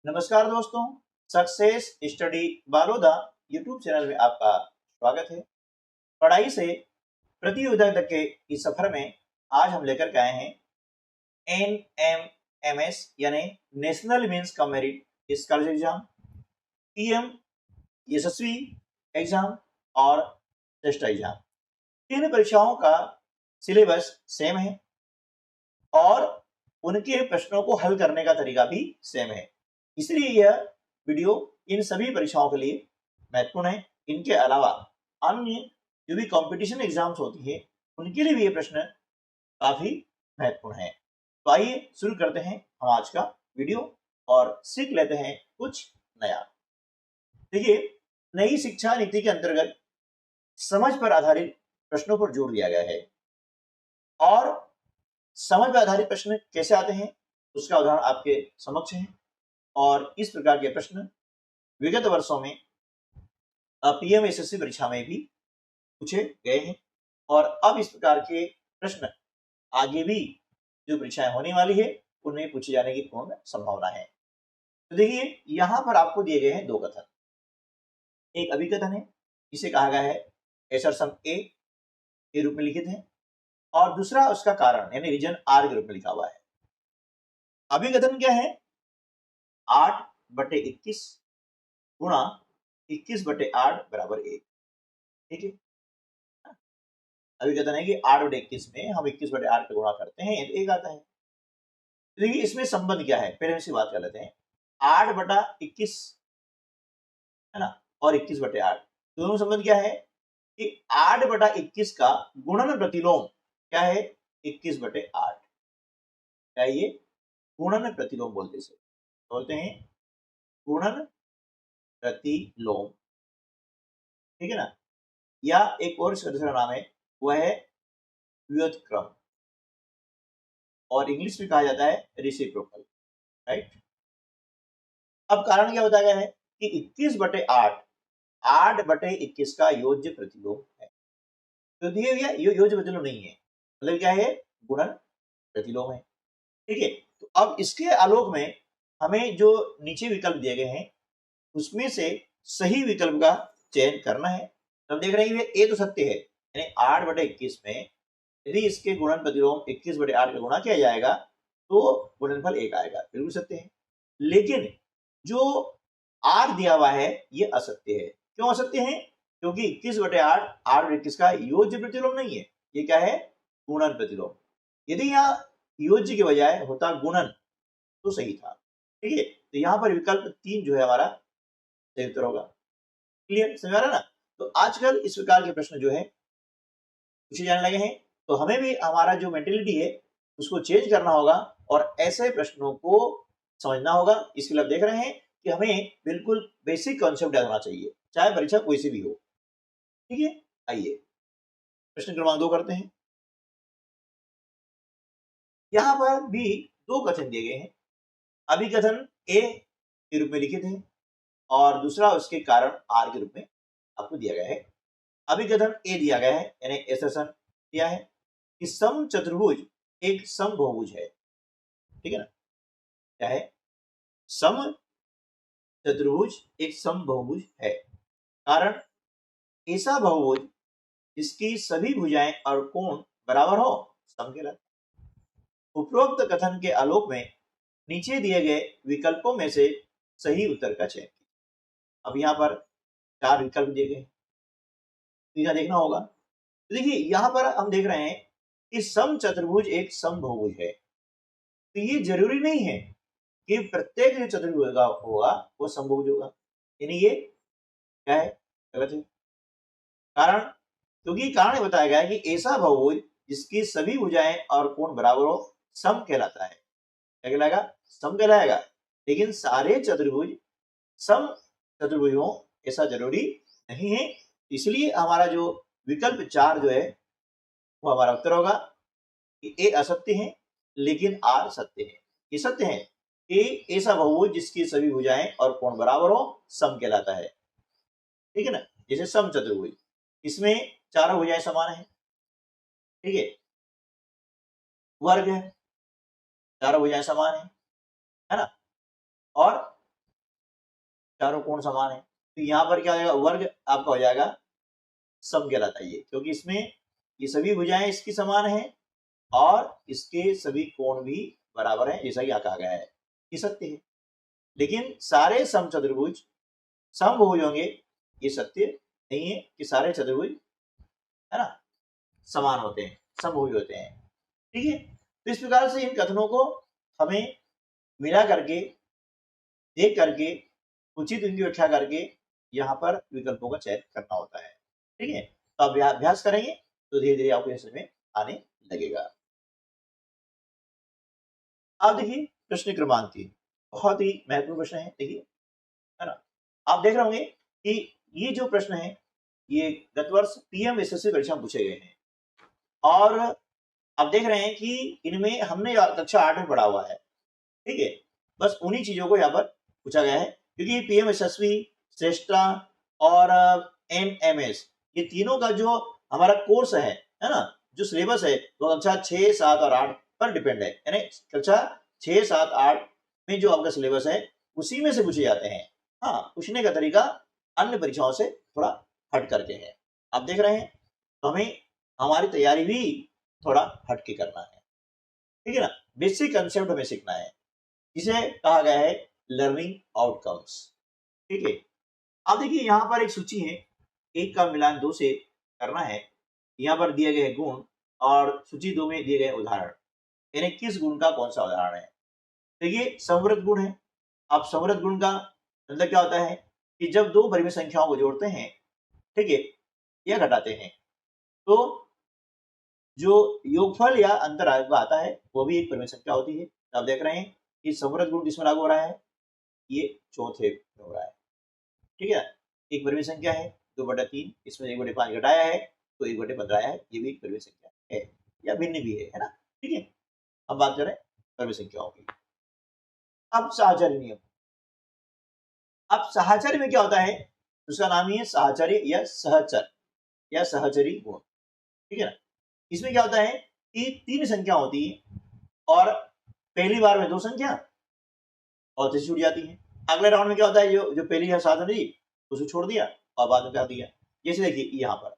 नमस्कार दोस्तों, success study बारोदा YouTube channel में आपका स्वागत है। पढ़ाई से प्रतियोगिता तक के इस सफर में आज हम लेकर के आए हैं NMMS यानी national means cum merit scholarship exam, PM यशस्वी एग्जाम और टेस्ट एग्जाम। तीन परीक्षाओं का सिलेबस सेम है और उनके प्रश्नों को हल करने का तरीका भी सेम है, इसलिए यह वीडियो इन सभी परीक्षाओं के लिए महत्वपूर्ण है। इनके अलावा अन्य जो भी कंपटीशन एग्जाम्स होती है उनके लिए भी ये प्रश्न काफी महत्वपूर्ण है। तो आइए शुरू करते हैं हम आज का वीडियो और सीख लेते हैं कुछ नया। देखिए, नई शिक्षा नीति के अंतर्गत समझ पर आधारित प्रश्नों पर जोर दिया गया है और समझ पर आधारित प्रश्न कैसे आते हैं उसका उदाहरण आपके समक्ष है। और इस प्रकार के प्रश्न विगत वर्षों में PM SSC परीक्षा में भी पूछे गए हैं और अब इस प्रकार के प्रश्न आगे भी जो परीक्षाएं होने वाली है उनमें पूछे जाने की पूर्ण संभावना है। तो देखिए, यहां पर आपको दिए गए हैं दो कथन। एक अभिकथन है, इसे कहा गया है एसर्शन A के रूप में लिखित है और दूसरा उसका कारण यानी रीजन R के रूप में लिखा हुआ है। अभिकथन क्या है? 8/21 गुणा 21/8 बराबर 1। ठीक है, अभिकथन है कि 8/21 में हम 21/8 का गुणा करते हैं तो 1 आता है। देखिए, इसमें संबंध क्या है, पहले इसकी बात कर लेते हैं। 8/21 है ना, और 21/8 दोनों संबंध क्या है कि 8/21 का गुणन प्रतिलोम क्या है? 21/8। क्या ये गुणन प्रतिलोम बोलते हैं गुणन प्रतिलोम, ठीक है ना। या एक और इसका दूसरा नाम है, वह है व्युत्क्रम और इंग्लिश में कहा जाता है रेसिप्रोकल, राइट। अब कारण क्या बताया गया है कि 21/8 8/21 का योज्य प्रतिलोम है। तो दिए गया योज्य प्रतिलोम नहीं है, मतलब क्या है? गुणन प्रतिलोम है। ठीक है, तो अब इसके आलोक में हमें जो नीचे विकल्प दिए गए हैं उसमें से सही विकल्प का चयन करना है। तो देख रहे हैं ए तो सत्य है, यानी 8/21 में यदि इसके गुणन प्रतिलोम 21/8 का गुणा किया जाएगा तो गुणनफल 1 आएगा, बिल्कुल सत्य है। लेकिन जो R दिया हुआ है ये असत्य है। क्यों असत्य है? क्योंकि 21/8 8/21 का योज्य प्रतिलोम नहीं है, ये क्या है? गुणन प्रतिलोम। यदि यहाँ योज्य के बजाय होता गुणन तो सही था। ठीक है, तो यहाँ पर विकल्प 3 जो है हमारा सही उत्तर होगा। क्लियर, समझ आ रहा ना। तो आजकल इस प्रकार के प्रश्न जो है पूछे जाने लगे हैं, तो हमें भी हमारा जो मेंटेलिटी है उसको चेंज करना होगा और ऐसे प्रश्नों को समझना होगा। इसके लिए आप देख रहे हैं कि हमें बिल्कुल बेसिक कॉन्सेप्ट याद होना चाहिए, चाहे परीक्षा कोई सी भी हो। ठीक है, आइए प्रश्न क्रमांक 2 करते हैं। यहां पर भी दो कथन दिए गए हैं। अभिकथन A के रूप में लिखित है और दूसरा उसके कारण R के रूप में आपको दिया गया है। अभिकथन A दिया गया है यानी एसर्शन दिया है कि समचतुर्भुज एक समबहुभुज है। ठीक है ना, क्या है? समचतुर्भुज एक समबहुभुज है। कारण ऐसा बहुभुज जिसकी सभी भुजाएं और कोण बराबर हो सम कहलाता है। उपरोक्त कथन के आलोक में नीचे दिए गए विकल्पों में से सही उत्तर का चयन कीजिए। अब यहाँ पर 4 विकल्प दिए गए, तो देखना होगा। तो देखिए, यहाँ पर हम देख रहे हैं कि समचतुर्भुज एक समबहुभुज है, तो ये जरूरी नहीं है कि प्रत्येक जो चतुर्भुज होगा वो समबहुभुज होगा, यानी ये क्या है? गलत है। कारण, क्योंकि कारण बताया गया है कि ऐसा बहुभुज जिसकी सभी भुजाएं और कोण बराबर हो सम कहलाता है। क्या कहलाएगा? सम कहलाएगा। लेकिन सारे चतुर्भुज सम चतुर्भुज हो ऐसा जरूरी नहीं है, इसलिए हमारा जो विकल्प 4 जो है वो हमारा उत्तर होगा कि ए असत्य है लेकिन R सत्य है। ये सत्य है कि ऐसा बहुभुज जिसकी सभी भुजाएं और कोण बराबर हो सम कहलाता है। ठीक है ना, जैसे सम चतुर्भुज, इसमें चारों भुजाएं समान है। ठीक है, वर्ग है, चारों भुजाएं समान है ना। और चारों कोण समान है, तो यहाँ पर क्या हो जाएगा, वर्ग आपका हो जाएगा सम कहलाता है ये, क्योंकि इसमें ये सभी भुजाएं इसकी समान है और इसके सभी कोण भी बराबर है, जैसा कि कहा गया है, ये सत्य है। लेकिन सारे समचतुर्भुज समभुज होंगे, ये सत्य नहीं है कि सारे चतुर्भुज है ना समान होते हैं, समभुज होते हैं। ठीक है, तो इस प्रकार से इन कथनों को हमें मिला करके, देख करके, उचित इनकी व्याख्या करके यहाँ पर विकल्पों का चयन करना होता है। ठीक है, तो अब अभ्यास करेंगे तो धीरे धीरे आपको समझ में आने लगेगा। अब देखिए प्रश्न क्रमांक 3 बहुत ही महत्वपूर्ण प्रश्न है, देखिए है ना। आप देख रहे होंगे कि ये जो प्रश्न है ये गत वर्ष पीएम एसएससी परीक्षा में पूछे गए हैं, और आप देख रहे हैं कि इनमें हमने कक्षा 8 में पढ़ा हुआ है। ठीक है, बस उन्हीं चीजों को यहाँ पर पूछा गया है, क्योंकि पीएम एसएससी, श्रेष्ठा और एनएमएस, ये तीनों का जो हमारा कोर्स है ना, जो सिलेबस है वो कक्षा 6, 7 और 8 पर डिपेंड है, यानी कक्षा 6, 7, 8 में जो आपका सिलेबस है उसी में से पूछे जाते हैं। हाँ, पूछने का तरीका अन्य परीक्षाओं से थोड़ा हट करके है, आप देख रहे हैं, तो हमें हमारी तैयारी भी थोड़ा हट के करना है। ठीक है ना, बेसिक कंसेप्ट हमें सीखना है, जिसे कहा गया है लर्निंग आउटकम्स। ठीक है, अब देखिए यहाँ पर एक सूची है, 1 का मिलान 2 से करना है, यहाँ पर दिए गए गुण और सूची 2 में दिए गए उदाहरण, यानी किस गुण का कौन सा उदाहरण है। देखिए समवृद्ध गुण है। अब समवृद्ध गुण का मतलब क्या होता है कि जब दो परिमेय संख्याओं को जोड़ते हैं, ठीक है, या घटाते हैं, तो जो योगफल या अंतर आता है वो भी एक परिमेय संख्या होती है। आप देख रहे हैं कि समवृद्ध गुण किसमें लागू हो रहा है, ये चौथे में हो रहा है। ठीक है, एक परिमेय संख्या है 2/3, इसमें 1/5 घटाया है तो 1/15 आया है, ये भी एक परिमेय संख्या है या भिन्न भी है ना। ठीक है, अब बात करें परिमेय संख्याओं की। अब साहचर्य नियम, अब साहचर्य में क्या होता है, उसका नाम ही है साहचर्य या सहचर या सहचरी गुण। ठीक है ना, इसमें क्या होता है कि 3 संख्या होती है और पहली बार में 2 संख्या और तीसरी छूट जाती है। अगले राउंड में क्या होता है, जो जो पहली है साथ रही उसको छोड़ दिया और बाद में कर दिया। जैसे देखिए यहाँ पर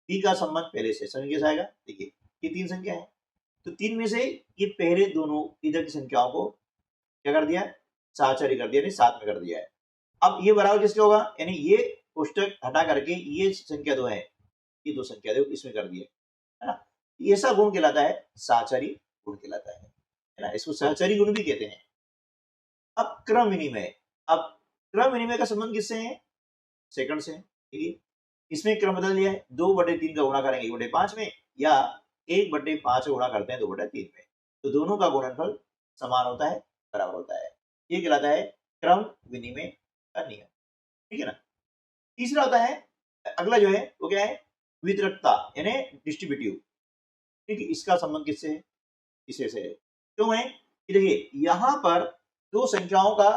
पी का संबंध पहले से समझ कैसे आएगा, देखिए ये 3 संख्या है, तो 3 में से ये पहले दोनों इधर की संख्याओं को क्या कर दिया, साहचर्य कर दिया, यानी साथ में कर दिया है। अब ये बराबर किसके होगा, यानी ये कोष्टक हटा करके ये संख्या 2 है, ये 2 संख्या 2 इसमें कर दिए, है ना। ऐसा गुण कहलाता है साहचर्य गुण कहलाता है ना, इसको सहचरी गुण भी कहते हैं। अब क्रम विनिमय, अब क्रम विनिमय का संबंध किससे है, सेकंड से। ठीक है, इसमें क्रम बदल दिया है, 2/3 का गुणा करेंगे 1/5 में, या 1/5 गुणा करते हैं 2/3 में, तो दोनों का गुणनफल समान होता है, बराबर होता है। ये कहलाता है क्रम विनिमय का नियम। ठीक है ना। तीसरा होता है, अगला जो है वो क्या है, वितरकता यानी डिस्ट्रीब्यूटिव। ठीक है, इसका संबंध किससे है, इसे से है। क्यों है कि देखिए यहाँ पर 2 संख्याओं का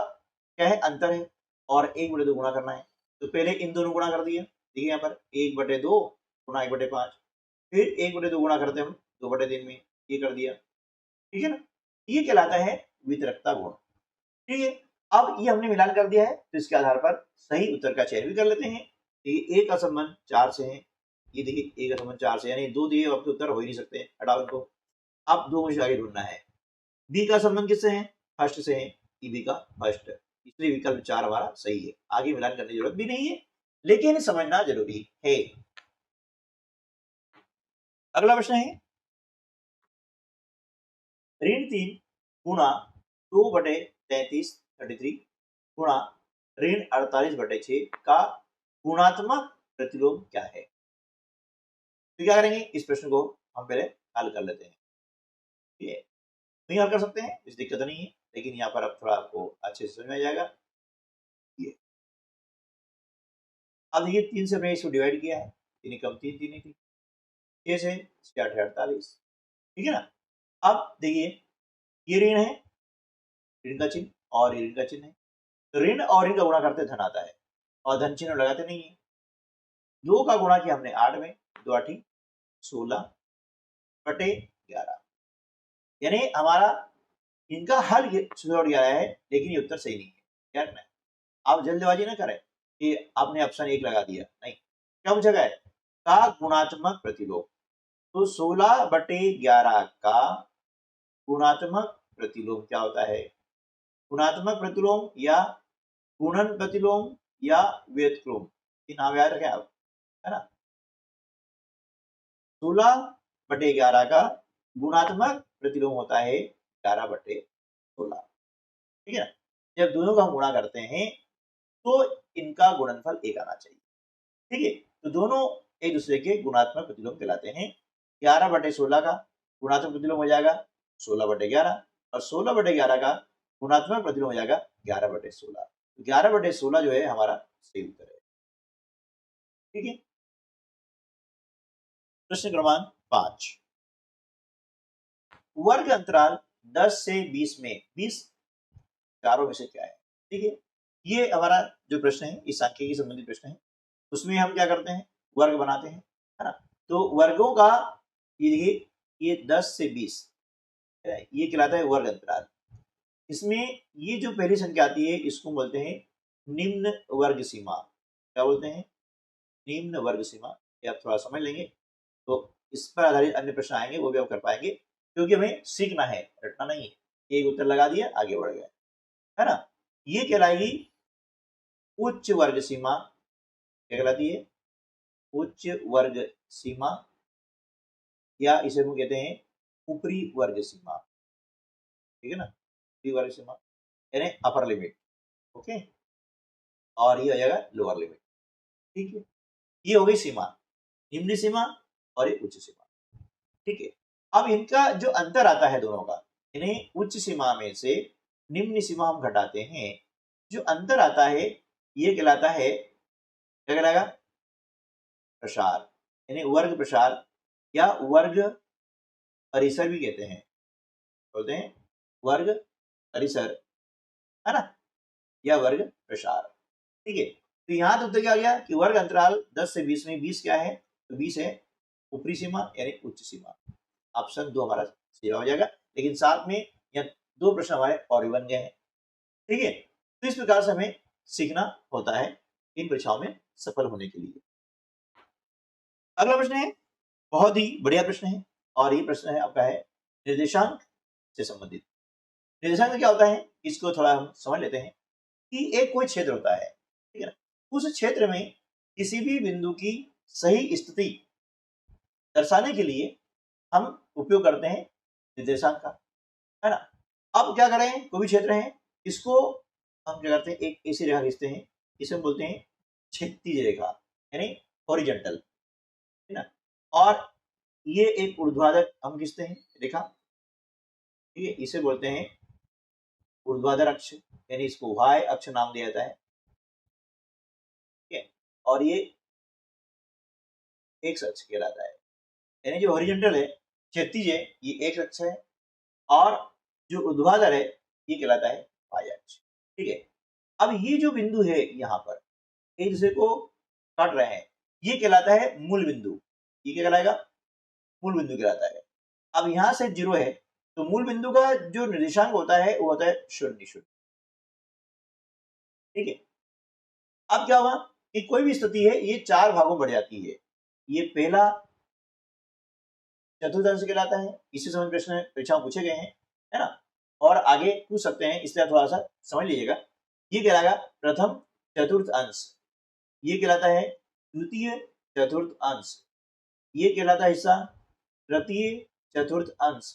क्या है, अंतर है और 1/2 गुणा करना है, तो पहले इन दोनों गुणा कर दिए। देखिए यहाँ पर 1/2 गुणा 1/5, फिर 1/2 गुणा करते हम 2/3 में, ये कर दिया। ठीक है ना, ये कहलाता है वितरकता गुण। ठीक है, अब ये हमने मिलान कर दिया है, तो इसके आधार पर सही उत्तर का चयन भी कर लेते हैं। ए का संबंध 4 से है, ये देखिए ए का संबंध 4 से, यानी 2 दिए आपके उत्तर हो ही नहीं सकते, हटाओ इनको। अब 2 मुझे आगे ढूंढना है। बी का संबंध किससे है, फर्स्ट से है, बी का फर्स्ट, इसलिए विकल्प 4 हमारा सही है। आगे मिलान करने की जरूरत भी नहीं है, लेकिन समझना जरूरी है। अगला प्रश्न है, ऋण 3 गुणा 2/33 गुणा ऋण 48/6 का गुणात्मक प्रतिलोम क्या है। तो क्या करेंगे, इस प्रश्न को हम पहले हल कर लेते हैं। ठीक है, नहीं हल कर सकते हैं, इस दिक्कत नहीं है, लेकिन यहाँ पर अब थोड़ा आपको अच्छे से समझ में आ जाएगा। ये अब देखिए 3 से हमने इसको डिवाइड किया है, 3 कम 3 3 थी, 6 से 8 48। ठीक है ना, अब देखिए ये ऋण है, ऋण का चिन्ह और ये ऋण का चिन्ह है, तो ऋण और ऋण का गुणा करते धन आता है और धन चिन्ह लगाते नहीं है। 2 का गुणा किया हमने 8 में, 2 8 16/11, यानी हमारा इनका हल 16/11 है, लेकिन ये उत्तर सही नहीं है। क्या करना है, आप जल्दबाजी ना करें कि आपने ऑप्शन 1 लगा दिया, नहीं, क्या पूछा गया है, का गुणात्मक प्रतिलोम। तो 16/11 का गुणात्मक प्रतिलोम क्या होता है, गुणात्मक प्रतिलोम या गुणन प्रतिलोम या व्यतिलोम, ये नाम याद रखें आप, है ना। 16/11 का गुणात्मक प्रतिलोम होता है 11/16, ठीक है ना। जब दोनों का हम गुणा करते हैं तो इनका गुणनफल 1 आना चाहिए, ठीक है। तो दोनों एक दूसरे के गुणात्मक प्रतिलोम कहलाते हैं। 11/16 का गुणात्मक प्रतिलोम हो जाएगा 16/11 और 16/11 का गुणात्मक प्रतिलोम हो जाएगा 11/16। 11/16 जो है हमारा सही उत्तर है, ठीक है। प्रश्न क्रमांक 5, वर्ग अंतराल 10 से 20 में 20 चारों में से क्या है, ठीक है। ये हमारा जो प्रश्न है इस सांख्यिकी संबंधित प्रश्न है, उसमें हम क्या करते हैं, वर्ग बनाते हैं, है ना। तो वर्गों का ये 10 से 20 ये कहलाता है वर्ग अंतराल। इसमें ये जो पहली संख्या आती है इसको बोलते हैं निम्न वर्ग सीमा। क्या बोलते हैं, निम्न वर्ग सीमा। ये आप थोड़ा समझ लेंगे तो इस पर आधारित अन्य प्रश्न आएंगे, वो भी आप कर पाएंगे, क्योंकि हमें सीखना है, रटना नहीं है। एक उत्तर लगा दिया, आगे बढ़ गए, है ना। ये कहलाएगी उच्च वर्ग सीमा। क्या कहलाती है, उच्च वर्ग सीमा, या इसे हम कहते हैं ऊपरी वर्ग सीमा, ठीक है ना। ऊपरी वर्ग सीमा यानी अपर लिमिट, ओके, और ये हो जाएगा लोअर लिमिट, ठीक है। ये हो गई सीमा, निम्न सीमा और ये उच्च सीमा, ठीक है। अब इनका जो अंतर आता है दोनों का, इन्हें उच्च सीमा में से निम्न सीमा हम घटाते हैं, जो अंतर आता है ये कहलाता है, क्या कहलाएगा, प्रसार, यानी वर्ग प्रसार या वर्ग परिसर भी कहते हैं, बोलते हैं वर्ग परिसर, है ना, या वर्ग प्रसार, ठीक है। तो यहां तो क्या आ गया कि वर्ग अंतराल 10 से 20 में 20 क्या है, तो 20 है ऊपरी सीमा यानी उच्च सीमा। ऑप्शन 2 हमारा सही हो जाएगा, लेकिन साथ में यह 2 प्रश्न हमारे और भी बन गए हैं, ठीक है। तो इस प्रकार से हमें सीखना होता है इन परीक्षाओं में सफल होने के लिए। अगला प्रश्न है, बहुत ही बढ़िया प्रश्न है, और ये प्रश्न है आपका है निर्देशांक से संबंधित। निर्देशांक क्या होता है, इसको थोड़ा हम समझ लेते हैं कि एक कोई क्षेत्र होता है, ठीक है ना। उस क्षेत्र में किसी भी बिंदु की सही स्थिति दर्शाने के लिए हम उपयोग करते हैं निर्देशांक का, है ना। अब क्या करें, कोई भी क्षेत्र है, इसको हम क्या करते हैं, एक ऐसी रेखा खींचते हैं, इसे हम बोलते हैं क्षैतिज रेखा यानी हॉरिजॉन्टल, है ना। और ये एक ऊर्ध्वाधर हम खींचते हैं रेखा, ठीक है, इसे बोलते हैं ऊर्ध्वाधर अक्ष, यानी इसको वाई अक्ष नाम दिया जाता है, ठीक है। और ये एक्स अक्ष कहलाता है, यानी जो हॉरिजॉन्टल है, क्षैतिज है, ये एक्स अक्ष है, और जो ऊर्ध्वाधर है ये कहलाता है वाई अक्ष, ठीक है। अब ये जो बिंदु है यहाँ पर एक दूसरे को काट रहे हैं, ये कहलाता है मूल बिंदु। ये क्या कहलाएगा, मूल बिंदु कहलाता है। अब यहाँ से 0 है, तो मूल बिंदु का जो निर्देशांक होता है वो होता है 0, ठीक है। अब क्या हुआ कि कोई भी स्थिति है ये 4 भागों बढ़ जाती है, ये पहला चतुर्थांश कहलाता है, इसी समय प्रश्न परीक्षा पूछे गए हैं, है ना। और आगे पूछ सकते हैं, इसलिए थोड़ा सा समझ लीजिएगा। ये कहलाएगा प्रथम चतुर्थ अंश, ये कहलाता है द्वितीय चतुर्थ अंश, ये कहलाता है हिस्सा तृतीय चतुर्थ अंश,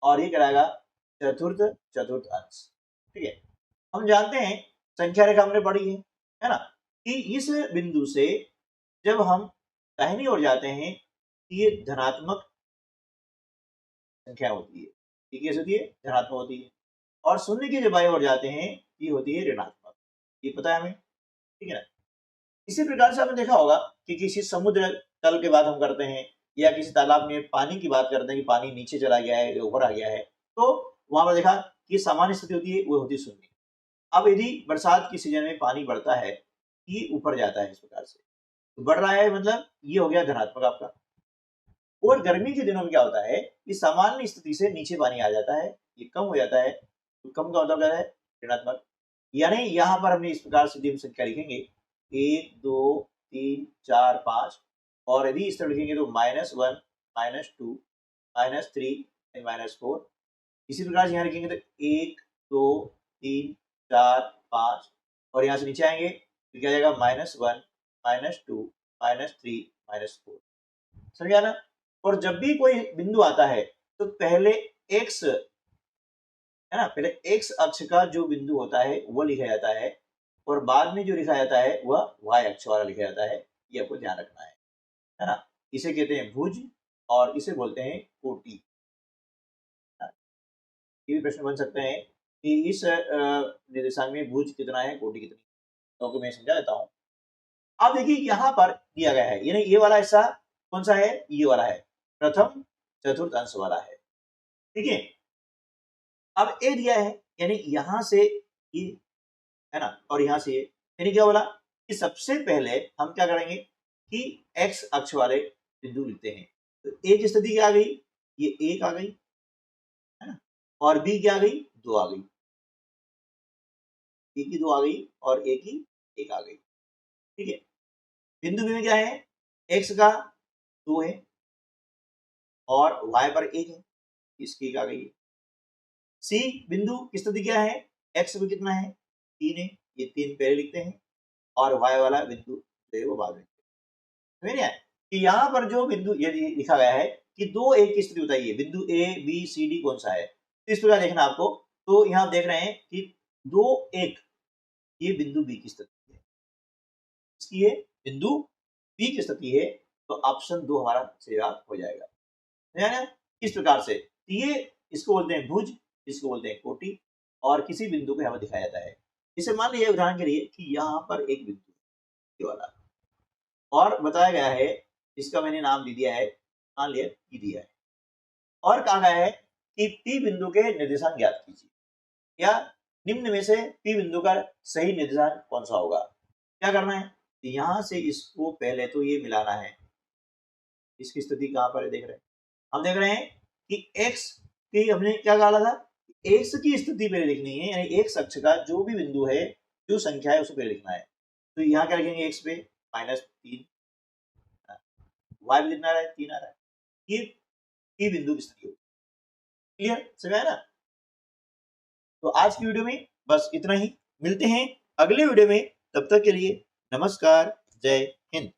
और ये कहलाएगा चतुर्थ चतुर्थ अंश, ठीक है। हम जानते हैं संख्या रेखा हमने पढ़ी है ना, कि इस बिंदु से जब हम दाहिनी ओर जाते हैं ये धनात्मक संख्या होती है, ये कैसे होती है, धनात्मक होती है, और शून्य की जब बाईं ओर जाते हैं ये होती है ऋणात्मक, ये पता है हमें, ठीक है ना। इसी प्रकार से आपने देखा होगा कि किसी समुद्र तल की बात हम करते हैं, या किसी तालाब में पानी की बात करते हैं कि पानी नीचे चला गया है, ऊपर आ गया है, तो वहां पर देखा कि सामान्य स्थिति होती है, वो होती है शून्य। अब यदि बरसात की सीजन में पानी बढ़ता है, ये ऊपर जाता है इस प्रकार से, तो बढ़ रहा है, मतलब ये हो गया धनात्मक आपका। और गर्मी के दिनों में क्या होता है, कि सामान्य स्थिति से नीचे पानी आ जाता है, ये कम हो जाता है, तो कम का मतलब क्या है, ऋणात्मक। यानी यहाँ पर हमने इस प्रकार से dim संख्या लिखेंगे 1 2 3 4 5, और यदि इस तरह लिखेंगे तो -1 -2 -3 -4। इसी प्रकार से यहाँ लिखेंगे तो 1 2 3 4 5, और यहाँ से नीचे आएंगे तो क्या जाएगा -1 -2 -3 -4। समझा ना। और जब भी कोई बिंदु आता है तो पहले x है ना, पहले x अक्ष का जो बिंदु होता है वो लिखा जाता है, और बाद में जो लिखा जाता है वह y अक्ष वाला लिखा जाता है। ये आपको ध्यान रखना है ना। इसे कहते हैं भुज और इसे बोलते हैं कोटि। ये भी प्रश्न बन सकते हैं कि इस निर्देशांक में भुज कितना है, कोटि कितनी, तो मैं समझा देता हूँ। अब देखिए यहाँ पर दिया गया है, यानी ये वाला हिस्सा कौन सा है, ये वाला है, प्रथम चतुर्थ अंश वाला है, ठीक है। अब ए दिया है, यानी यहां से ये है ना, और यहां से ये, यानी क्या बोला कि सबसे पहले हम क्या करेंगे कि एक्स अक्ष वाले बिंदु लिखते हैं। तो ए की स्थिति क्या आ गई, ये 1 आ गई है ना, और बी क्या आ गई, 2 आ गई, बी की 2 आ गई और ए की 1 आ गई, ठीक है। बिंदु बी में क्या है, एक्स का 2 है और वाई पर 1 है, इसकी 1 आ गई। सी बिंदु की स्थिति क्या है, एक्स में कितना है, 3 है, ये 3 पहले लिखते हैं, और वाई वाला बिंदु वो बाद में। समझ रहे हैं कि यहाँ पर जो बिंदु ये लिखा गया है कि 2 1 की स्थिति बताइए, बिंदु ए बी सी डी कौन सा है, तो इस प्रकार देखना आपको। तो यहाँ आप देख रहे हैं कि 2 1 ये बिंदु बी की स्थिति है, इसकी ये बिंदु बी की स्थिति है, तो ऑप्शन 2 हमारा सही हो जाएगा। है ना, इस प्रकार से ये इसको बोलते हैं भुज, इसको बोलते हैं कोटि, और किसी बिंदु को हमें दिखाया जाता है। इसे मान लीजिए उदाहरण के लिए कि यहाँ पर एक बिंदु ये वाला, और बताया गया है, इसका मैंने नाम दे दिया है, मान लिया पी दिया है, और कहा गया है कि पी बिंदु के निर्देशांक ज्ञात कीजिए, या निम्न में से पी बिंदु का सही निर्देशांक कौन सा होगा। क्या करना है, तो यहां से इसको पहले तो ये मिलाना है, इसकी स्थिति कहां पर है देख रहे हैं, हम देख रहे हैं कि x की हमने क्या कहा था, x की स्थिति पहले लिखनी है, यानी x अक्ष का जो भी बिंदु है, जो संख्या है उसे पहले लिखना है। तो यहाँ क्या लिखेंगे, x पे -3, y भी लिखना है 3 आ रहा है, ये p बिंदु की स्थिति होगी। क्लियर, समझ आया ना। तो आज की वीडियो में बस इतना ही, मिलते हैं अगले वीडियो में, तब तक के लिए नमस्कार, जय हिंद।